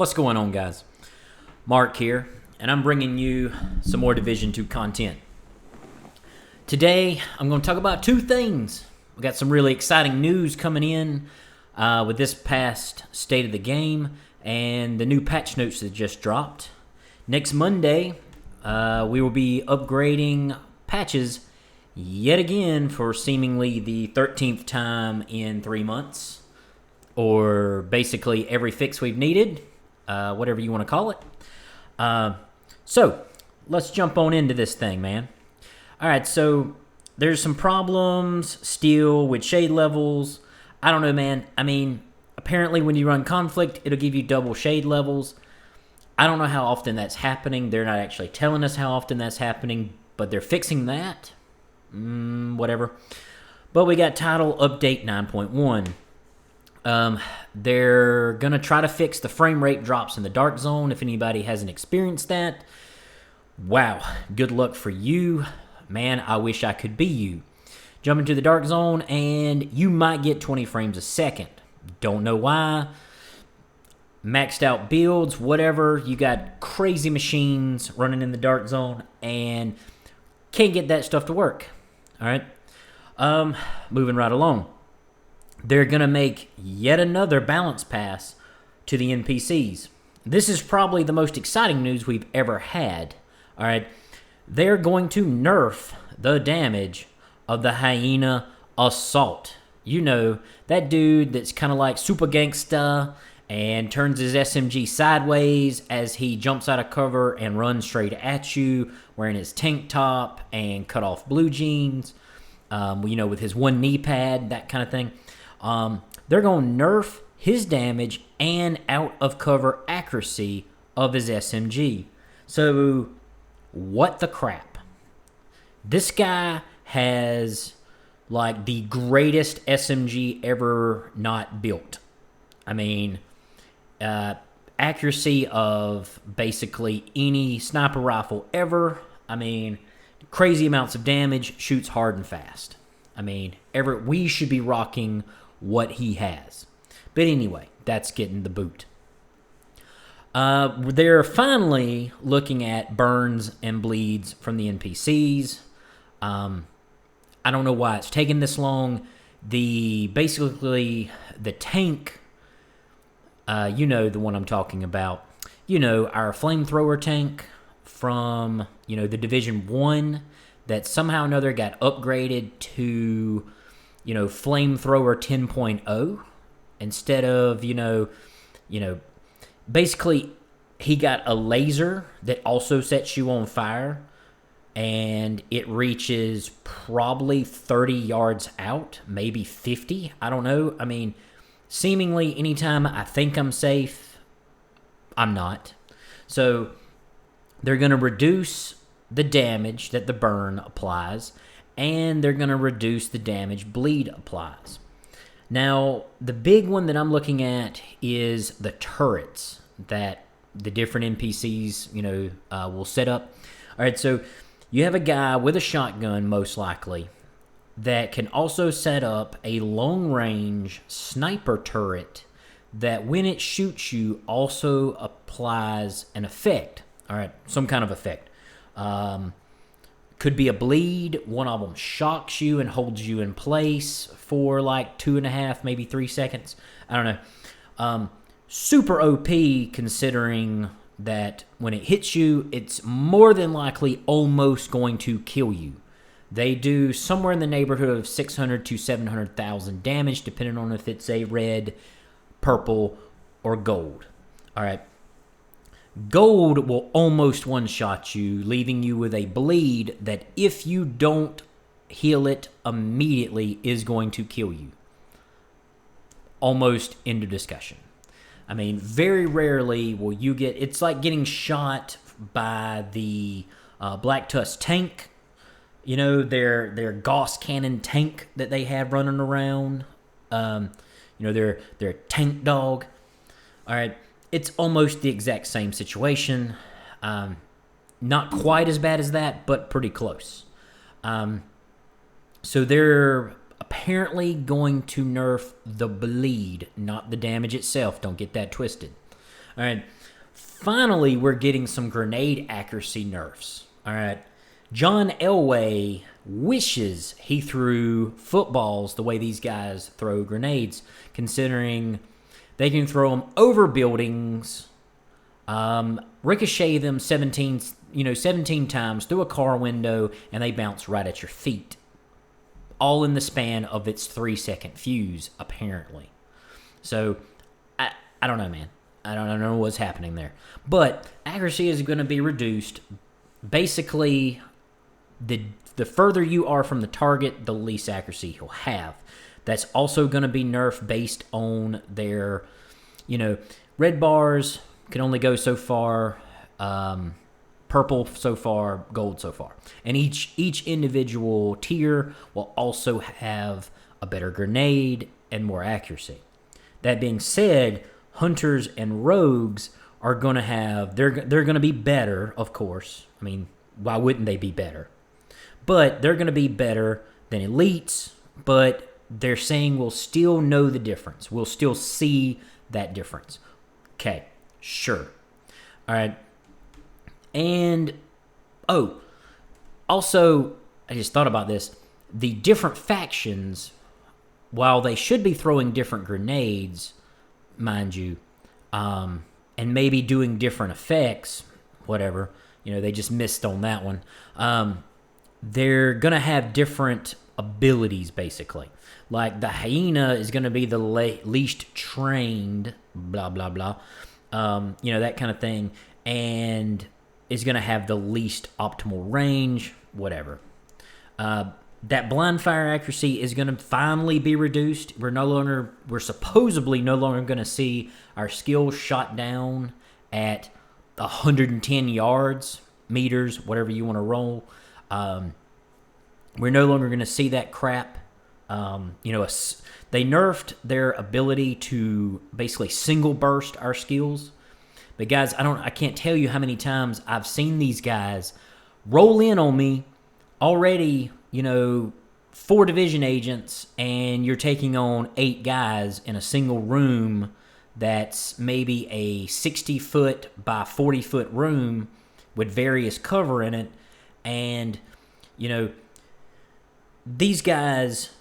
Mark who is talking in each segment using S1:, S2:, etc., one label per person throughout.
S1: What's going on, guys? Mark here, and I'm bringing you some more Division 2 content. Today, I'm going to talk about two things. We got some really exciting news coming in with this past state of the game and the new patch notes that just dropped. Next Monday, we will be upgrading patches yet again for seemingly the 13th time in 3 months, or basically every fix we've needed. Whatever you want to call it. So, let's jump on into this thing, man. Alright, so there's some problems still with shade levels. I don't know, man. I mean, apparently when you run Conflict, it'll give you double shade levels. I don't know how often that's happening. They're not actually telling us how often that's happening, but they're fixing that. Whatever. But we got Title Update 9.1. They're going to try to fix the frame rate drops in the Dark Zone. If anybody hasn't experienced that, wow, good luck for you. Man, I wish I could be you. Jump into the Dark Zone and you might get 20 frames a second. Don't know why. Maxed out builds, whatever. You got crazy machines running in the Dark Zone and can't get that stuff to work. All right. Moving right along. They're going to make yet another balance pass to the NPCs. This is probably the most exciting news we've ever had. All right. They're going to nerf the damage of the Hyena Assault. You know, that dude that's kind of like super gangsta and turns his SMG sideways as he jumps out of cover and runs straight at you, wearing his tank top and cut off blue jeans, with his one knee pad, that kind of thing. They're going to nerf his damage and out of cover accuracy of his SMG. So, what the crap? This guy has like the greatest SMG ever not built. I mean, accuracy of basically any sniper rifle ever. I mean, crazy amounts of damage, shoots hard and fast. I mean, we should be rocking what he has. But anyway, that's getting the boot. They're finally looking at burns and bleeds from the NPCs. I don't know why it's taken this long. Basically the tank, the one I'm talking about. Our flamethrower tank from, the Division 1 that somehow or another got upgraded to flamethrower 10.0 instead of, basically he got a laser that also sets you on fire and it reaches probably 30 yards out, maybe 50. I don't know. I mean, seemingly anytime I think I'm safe, I'm not. So they're going to reduce the damage that the burn applies, and they're going to reduce the damage bleed applies. Now, the big one that I'm looking at is the turrets that the different NPCs, will set up. All right, so you have a guy with a shotgun, most likely, that can also set up a long-range sniper turret that when it shoots you also applies an effect. All right, some kind of effect. Could be a bleed. One of them shocks you and holds you in place for like 2.5, maybe 3 seconds. I don't know. Super OP considering that when it hits you, it's more than likely almost going to kill you. They do somewhere in the neighborhood of 600 to 700,000 damage, depending on if it's a red, purple, or gold. All right. Gold will almost one-shot you, leaving you with a bleed that if you don't heal it immediately is going to kill you. Almost into discussion. I mean, very rarely will you get... It's like getting shot by the Black Tusk tank. Their Gauss cannon tank that they have running around. Their tank dog. All right. It's almost the exact same situation. Not quite as bad as that, but pretty close. So they're apparently going to nerf the bleed, not the damage itself. Don't get that twisted. All right. Finally, we're getting some grenade accuracy nerfs. All right. John Elway wishes he threw footballs the way these guys throw grenades, considering they can throw them over buildings, ricochet them 17 times through a car window, and they bounce right at your feet. All in the span of its 3-second fuse, apparently. So, I don't know, man. I don't know what's happening there. But accuracy is going to be reduced. Basically, the further you are from the target, the least accuracy he'll have. That's also going to be nerfed based on their, red bars can only go so far, purple so far, gold so far. And each individual tier will also have a better grenade and more accuracy. That being said, hunters and rogues are going to have, they're going to be better, of course. I mean, why wouldn't they be better? But they're going to be better than elites, but they're saying we'll still know the difference. We'll still see that difference. Okay, sure. All right. And, also, I just thought about this. The different factions, while they should be throwing different grenades, mind you, and maybe doing different effects, whatever, they just missed on that one. They're going to have different abilities, basically. Like the hyena is going to be the least trained, blah, blah, blah. That kind of thing. And is going to have the least optimal range, whatever. That blind fire accuracy is going to finally be reduced. We're supposedly no longer going to see our skills shot down at 110 yards, meters, whatever you want to roll. We're no longer going to see that crap. They nerfed their ability to basically single burst our skills. But guys, I can't tell you how many times I've seen these guys roll in on me already, 4 division agents, and you're taking on 8 guys in a single room that's maybe a 60-foot by 40-foot room with various cover in it. And, these guys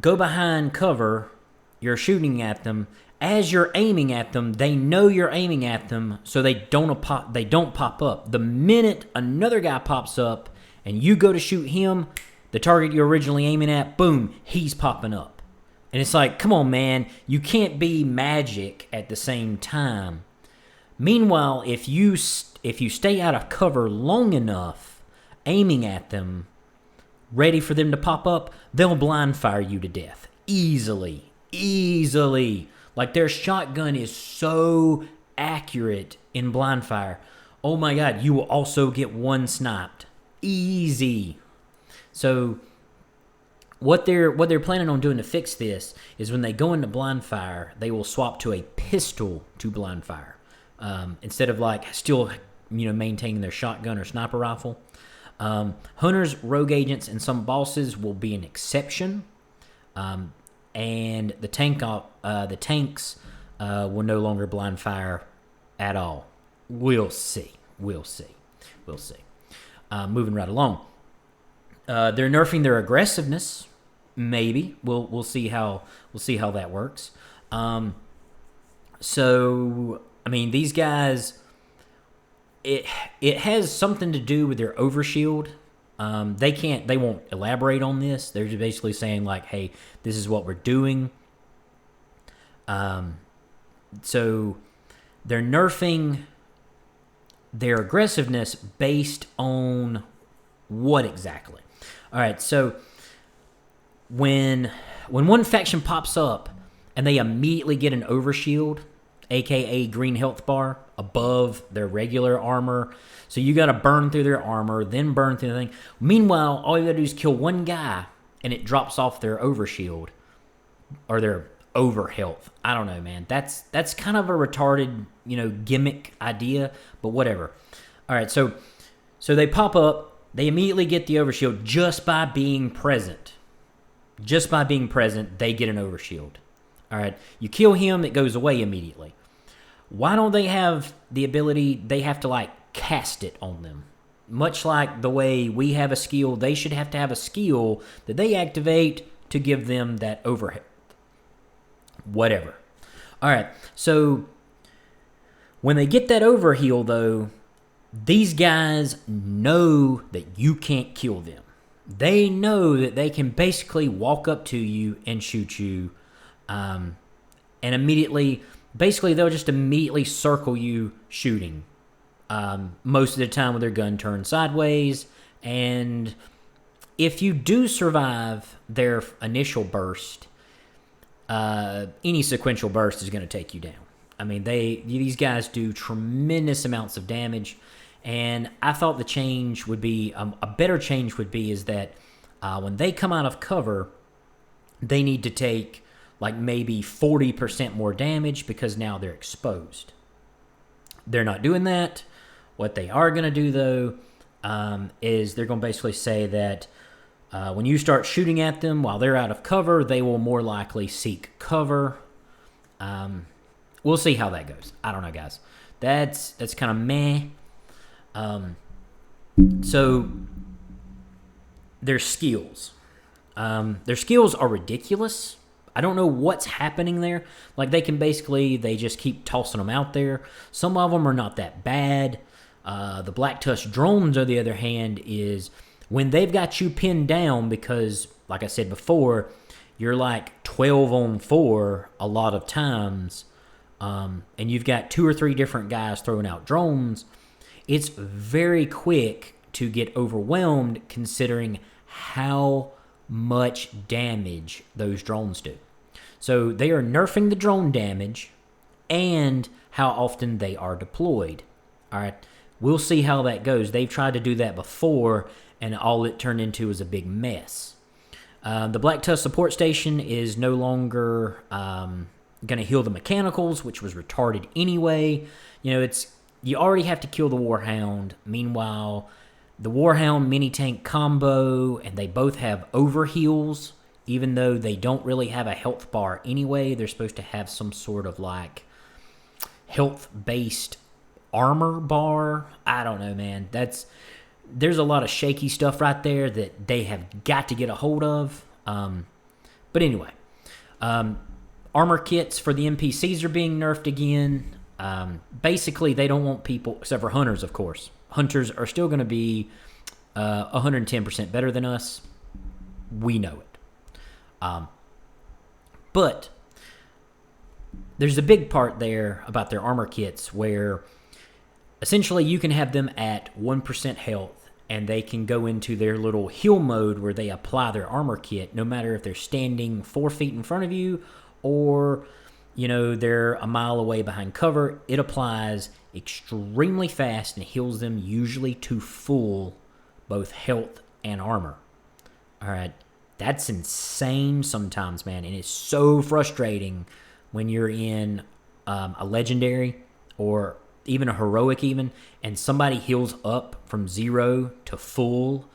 S1: go behind cover, you're shooting at them. As you're aiming at them, they know you're aiming at them, so they don't pop up. The minute another guy pops up and you go to shoot him, the target you're originally aiming at, boom, he's popping up. And it's like, come on, man, you can't be magic at the same time. Meanwhile, if you stay out of cover long enough, aiming at them, ready for them to pop up, they'll blind fire you to death. Easily. Like, their shotgun is so accurate in blind fire. Oh my God, you will also get one sniped. Easy. So what they're planning on doing to fix this is when they go into blind fire, they will swap to a pistol to blind fire. Instead of still maintaining their shotgun or sniper rifle. Hunters, rogue agents, and some bosses will be an exception. And the tanks will no longer blind fire at all. We'll see. Moving right along. They're nerfing their aggressiveness. Maybe we'll see how that works. So I mean, these guys. It has something to do with their overshield. They won't elaborate on this. They're just basically saying hey, this is what we're doing. So they're nerfing their aggressiveness based on what exactly? All right, so when one faction pops up and they immediately get an overshield, aka green health bar, above their regular armor. So you got to burn through their armor, then burn through the thing. Meanwhile, all you got to do is kill one guy, and it drops off their overshield or their over health. I don't know, man. That's kind of a retarded, gimmick idea, but whatever. All right, so they pop up. They immediately get the overshield just by being present. Just by being present, they get an overshield. All right, you kill him, it goes away immediately. Why don't they have the ability, they have to like cast it on them? Much like the way we have a skill, they should have to have a skill that they activate to give them that overhead. Whatever. All right, so when they get that overheal, though, these guys know that you can't kill them. They know that they can basically walk up to you and shoot you, and immediately, basically, they'll just immediately circle you shooting. Most of the time with their gun turned sideways, and if you do survive their initial burst, any sequential burst is going to take you down. I mean, these guys do tremendous amounts of damage, and I thought the change would be, a better change would be is that when they come out of cover, they need to take like maybe 40% more damage because now they're exposed. They're not doing that. What they are going to do, though, is they're going to basically say that when you start shooting at them while they're out of cover, they will more likely seek cover. We'll see how that goes. I don't know, guys. That's kind of meh. So their skills. Their skills are ridiculous. I don't know what's happening there. Like, they just keep tossing them out there. Some of them are not that bad. The Black Tusk drones, on the other hand, is when they've got you pinned down because, like I said before, you're like 12 on 4 a lot of times, and you've got 2 or 3 different guys throwing out drones. It's very quick to get overwhelmed considering how much damage those drones do. So they are nerfing the drone damage and how often they are deployed. All right, we'll see how that goes. They've tried to do that before, and all it turned into was a big mess. The Black Tusk support station is no longer going to heal the mechanicals, which was retarded anyway. You already have to kill the Warhound. Meanwhile, the Warhound mini-tank combo, and they both have overheals, even though they don't really have a health bar anyway. They're supposed to have some sort of like health-based armor bar. I don't know, man. There's a lot of shaky stuff right there that they have got to get a hold of. But anyway, armor kits for the NPCs are being nerfed again. Basically, they don't want people, except for hunters, of course. Hunters are still going to be 110% better than us. We know it. But there's a big part there about their armor kits where essentially you can have them at 1% health and they can go into their little heal mode where they apply their armor kit no matter if they're standing 4 feet in front of you or they're a mile away behind cover. It applies extremely fast and heals them usually to full both health and armor. All right. That's insane sometimes, man. And it's so frustrating when you're in a legendary or even a heroic and somebody heals up from 0 to full,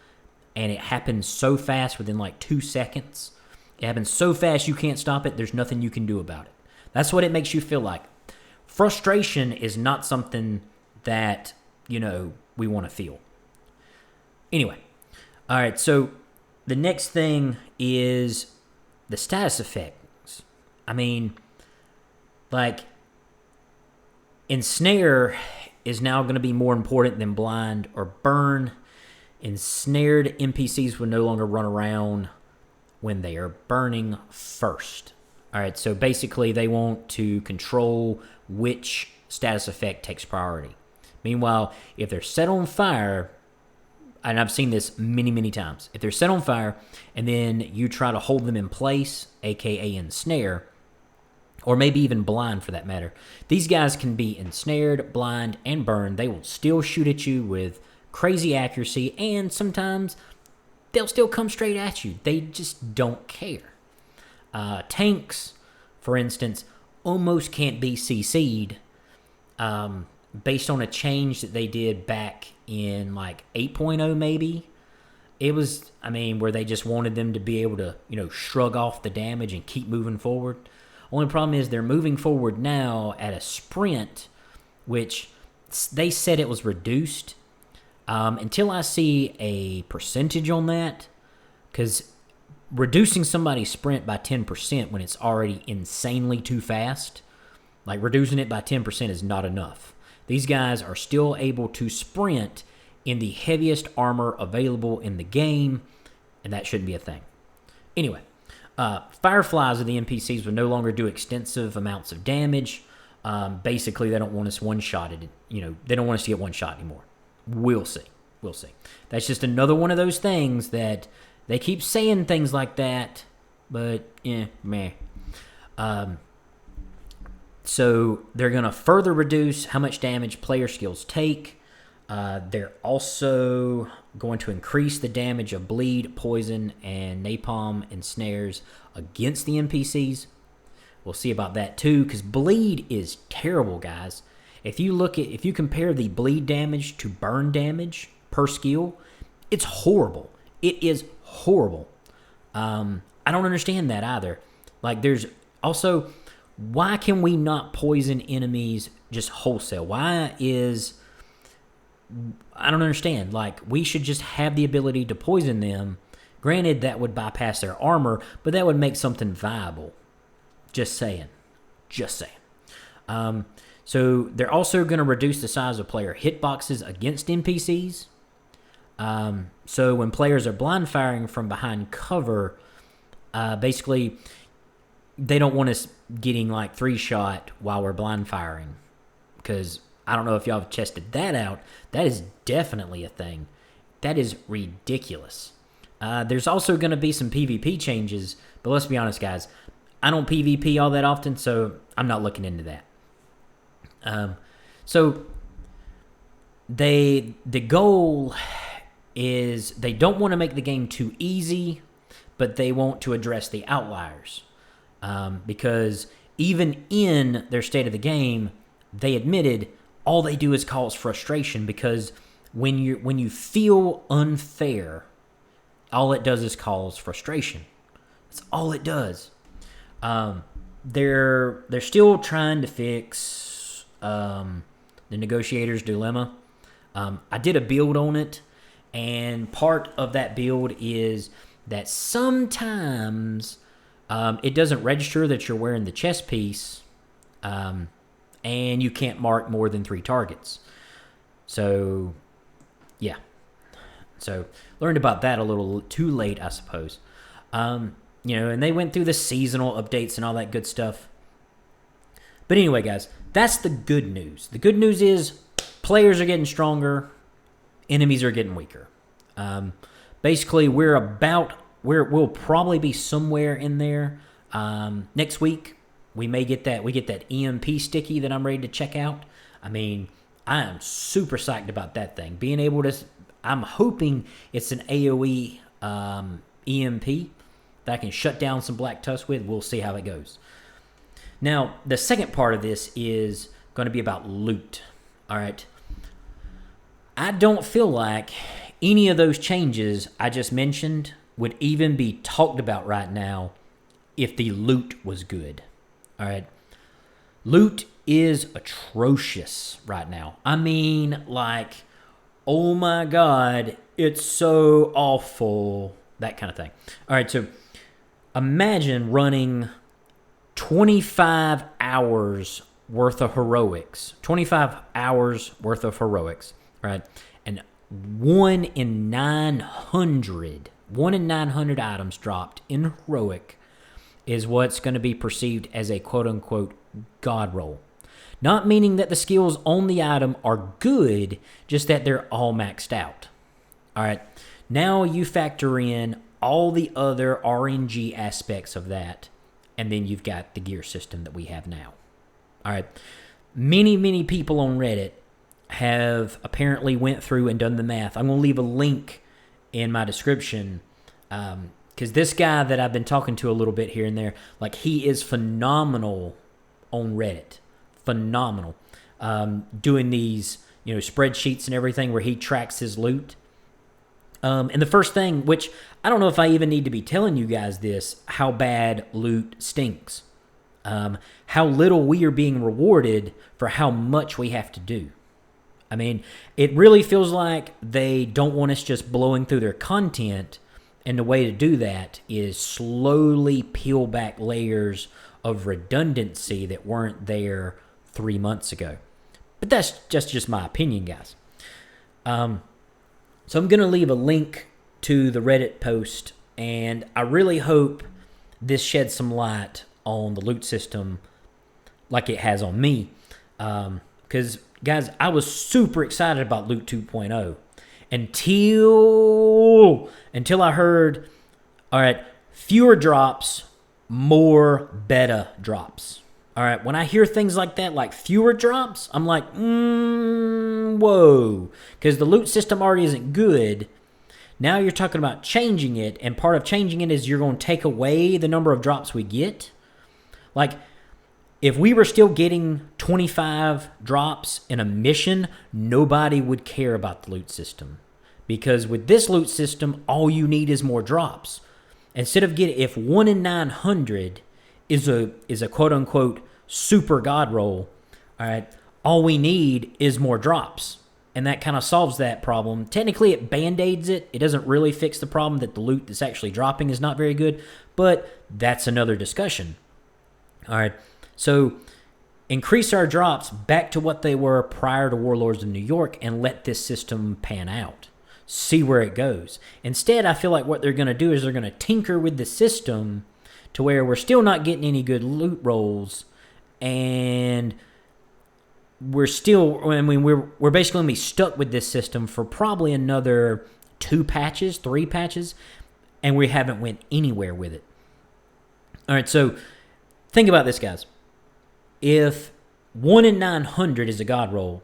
S1: and it happens so fast within like 2 seconds. It happens so fast you can't stop it. There's nothing you can do about it. That's what it makes you feel like. Frustration is not something that, we want to feel. Anyway. All right, so the next thing is the status effects. I mean, like, Ensnare is now going to be more important than Blind or Burn. Ensnared NPCs will no longer run around when they are burning first. All right, so basically they want to control which status effect takes priority. Meanwhile, if they're set on fire, and I've seen this many, many times, if they're set on fire and then you try to hold them in place, aka ensnare, or maybe even blind for that matter, these guys can be ensnared, blind, and burned. They will still shoot at you with crazy accuracy, and sometimes they'll still come straight at you. They just don't care. Tanks, for instance, almost can't be CC'd based on a change that they did back in like 8.0 maybe. It was, where they just wanted them to be able to, shrug off the damage and keep moving forward. Only problem is they're moving forward now at a sprint, which they said it was reduced. Until I see a percentage on that, because reducing somebody's sprint by 10% when it's already insanely too fast, like reducing it by 10% is not enough. These guys are still able to sprint in the heaviest armor available in the game, and that shouldn't be a thing. Anyway, Fireflies of the NPCs will no longer do extensive amounts of damage. Basically, they don't want us one-shotted. They don't want us to get one-shot anymore. We'll see. That's just another one of those things that they keep saying things like that, but meh. So they're going to further reduce how much damage player skills take. They're also going to increase the damage of bleed, poison, and napalm and snares against the NPCs. We'll see about that too, because bleed is terrible, guys. If you compare the bleed damage to burn damage per skill, it's horrible. It is horrible. I don't understand that either. Like, there's also, why can we not poison enemies just wholesale? I don't understand. Like, we should just have the ability to poison them. Granted, that would bypass their armor, but that would make something viable. Just saying. So they're also going to reduce the size of player hitboxes against NPCs. So when players are blind firing from behind cover, basically they don't want us getting like 3-shot while we're blind firing, because I don't know if y'all have tested that out. That is definitely a thing. That is ridiculous. There's also going to be some PvP changes, but let's be honest, guys. I don't PvP all that often, so I'm not looking into that. So the goal is they don't want to make the game too easy, but they want to address the outliers. Because even in their state of the game, they admitted all they do is cause frustration, because when you feel unfair, all it does is cause frustration. That's all it does. They're still trying to fix the negotiator's dilemma. I did a build on it, and part of that build is that sometimes it doesn't register that you're wearing the chest piece, and you can't mark more than 3 targets. So, yeah. So, learned about that a little too late, I suppose. And they went through the seasonal updates and all that good stuff. But anyway, guys, that's the good news. The good news is players are getting stronger, enemies are getting weaker. Basically, we'll probably be somewhere in there. Next week, we get that EMP sticky that I'm ready to check out. I mean, I am super psyched about that thing. Being able to, I'm hoping it's an AoE EMP that I can shut down some Black Tusk with. We'll see how it goes. Now, the second part of this is going to be about loot. All right. I don't feel like any of those changes I just mentioned would even be talked about right now if the loot was good. All right. Loot is atrocious right now. I mean, like, oh my God, it's so awful. That kind of thing. All right, so imagine running 25 hours worth of heroics. 25 hours worth of heroics, right? And 1 in 900 items dropped in heroic is what's going to be perceived as a quote-unquote god roll. Not meaning that the skills on the item are good, just that they're all maxed out. All right, now you factor in all the other RNG aspects of that, and then you've got the gear system that we have now. All right, many people on Reddit have apparently went through and done the math. I'm going to leave a link in my description, because this guy that I've been talking to a little bit here and there, like, he is phenomenal on Reddit. Phenomenal. Doing these, spreadsheets and everything where he tracks his loot. And the first thing, which I don't know if I even need to be telling you guys this, how bad loot stinks. how little we are being rewarded for how much we have to do. I mean, it really feels like they don't want us just blowing through their content, and the way to do that is slowly peel back layers of redundancy that weren't there 3 months ago. But that's just my opinion, guys. So I'm going to leave a link to the Reddit post, and I really hope this sheds some light on the loot system like it has on me. Because, guys, I was super excited about Loot 2.0 until I heard, all right, fewer drops, more beta drops. All right, when I hear things like that, like fewer drops, I'm like, whoa. Because the loot system already isn't good. Now you're talking about changing it, and part of changing it is you're going to take away the number of drops we get. Like, if we were still getting 25 drops in a mission, nobody would care about the loot system. Because with this loot system, all you need is more drops. Instead of if 1 in 900 is a quote-unquote super god roll, all right, all we need is more drops. And that kind of solves that problem. Technically, it band-aids it. It doesn't really fix the problem that the loot that's actually dropping is not very good, but that's another discussion. All right, so increase our drops back to what they were prior to Warlords of New York and let this system pan out. See where it goes. Instead, I feel like what they're going to do is they're going to tinker with the system to where we're still not getting any good loot rolls, and we're basically going to be stuck with this system for probably another 3 patches, and we haven't went anywhere with it. All right, so think about this, guys. If 1 in 900 is a god roll,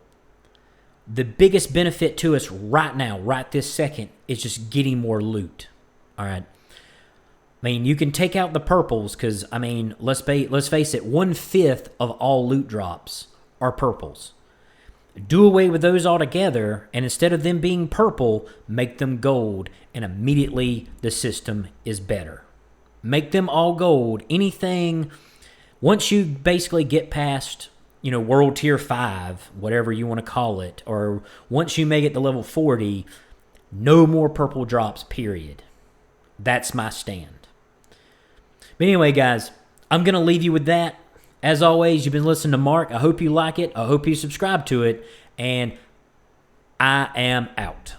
S1: the biggest benefit to us right now, right this second, is just getting more loot. All right. I mean, you can take out the purples because, I mean, let's face it, 1/5 of all loot drops are purples. Do away with those altogether, and instead of them being purple, make them gold, and immediately the system is better. Make them all gold. Anything, once you basically get past, World Tier 5, whatever you want to call it, or once you make it to level 40, no more purple drops, period. That's my stand. But anyway, guys, I'm going to leave you with that. As always, you've been listening to Mark. I hope you like it. I hope you subscribe to it. And I am out.